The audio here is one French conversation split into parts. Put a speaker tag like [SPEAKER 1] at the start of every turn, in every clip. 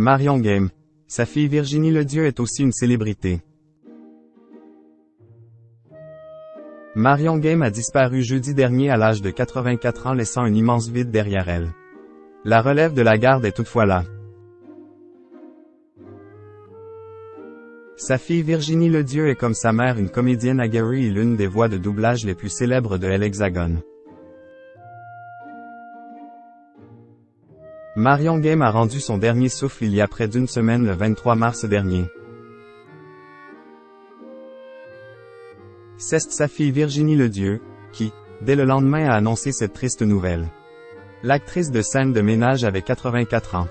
[SPEAKER 1] Marion Game. Sa fille Virginie Ledieu est aussi une célébrité. Marion Game a disparu jeudi dernier à l'âge de 84 ans, laissant un immense vide derrière elle. La relève de la garde est toutefois là. Sa fille Virginie Ledieu est comme sa mère une comédienne aguerrie et l'une des voix de doublage les plus célèbres de l'Hexagone. Marion Game a rendu son dernier souffle il y a près d'une semaine, le 23 mars dernier. C'est sa fille Virginie Ledieu, qui, dès le lendemain a annoncé cette triste nouvelle. L'actrice de scène de ménage avait 84 ans.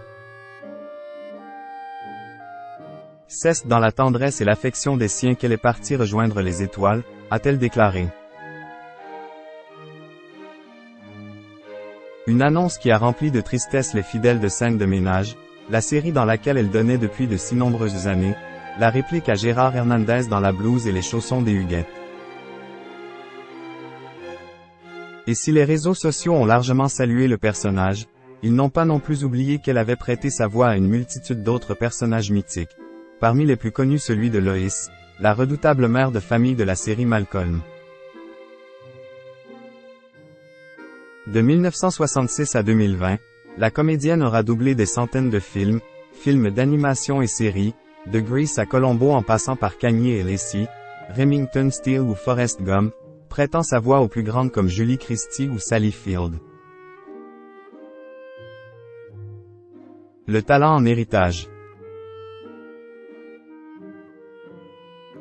[SPEAKER 1] C'est dans la tendresse et l'affection des siens qu'elle est partie rejoindre les étoiles, a-t-elle déclaré. Une annonce qui a rempli de tristesse les fidèles de scène de ménage, la série dans laquelle elle donnait depuis de si nombreuses années, la réplique à Gérard Hernandez dans La blouse et les chaussons des Huguettes. Et si les réseaux sociaux ont largement salué le personnage, ils n'ont pas non plus oublié qu'elle avait prêté sa voix à une multitude d'autres personnages mythiques. Parmi les plus connus celui de Lois, la redoutable mère de famille de la série Malcolm. De 1966 à 2020, la comédienne aura doublé des centaines de films d'animation et séries, de Grease à Columbo en passant par Kanye et Lacey, Remington Steele ou Forrest Gump, prêtant sa voix aux plus grandes comme Julie Christie ou Sally Field. Le talent en héritage.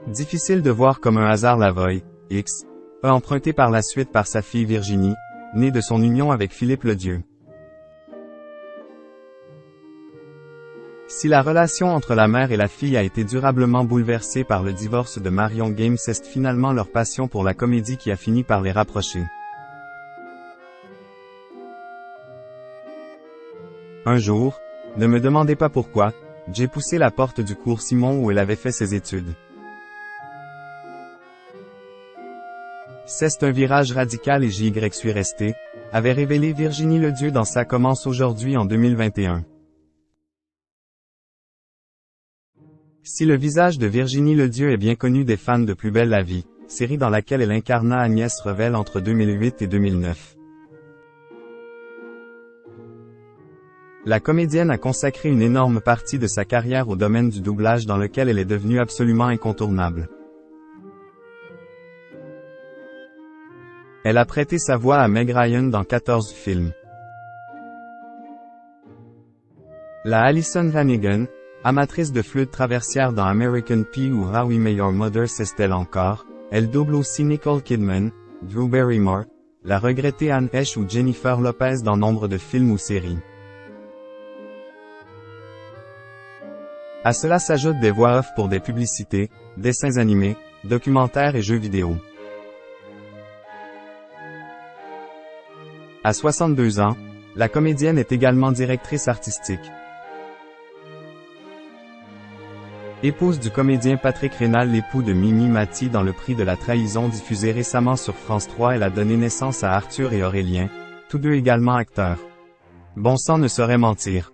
[SPEAKER 1] Difficile de voir comme un hasard la Voix, X, a emprunté par la suite par sa fille Virginie, née de son union avec Philippe Ledieu. Si la relation entre la mère et la fille a été durablement bouleversée par le divorce de Marion Game, c'est finalement leur passion pour la comédie qui a fini par les rapprocher. Un jour, ne me demandez pas pourquoi, j'ai poussé la porte du cours Simon où elle avait fait ses études. C'est un virage radical et j'y suis resté, avait révélé Virginie Ledieu dans Ça commence aujourd'hui en 2021. Si le visage de Virginie Ledieu est bien connu des fans de Plus belle la vie, série dans laquelle elle incarna Agnès Revel entre 2008 et 2009. La comédienne a consacré une énorme partie de sa carrière au domaine du doublage dans lequel elle est devenue absolument incontournable. Elle a prêté sa voix à Meg Ryan dans 14 films. La Alison Hannigan, amatrice de flûte traversière dans American Pie ou How We Met Your Mother, c'est elle encore. Elle double aussi Nicole Kidman, Drew Barrymore, la regrettée Anne Heche ou Jennifer Lopez dans nombre de films ou séries. À cela s'ajoutent des voix off pour des publicités, dessins animés, documentaires et jeux vidéo. À 62 ans, la comédienne est également directrice artistique. Épouse du comédien Patrick Rénal, l'époux de Mimi Mati dans Le prix de la trahison diffusé récemment sur France 3, elle a donné naissance à Arthur et Aurélien, tous deux également acteurs. Bon sang ne saurait mentir.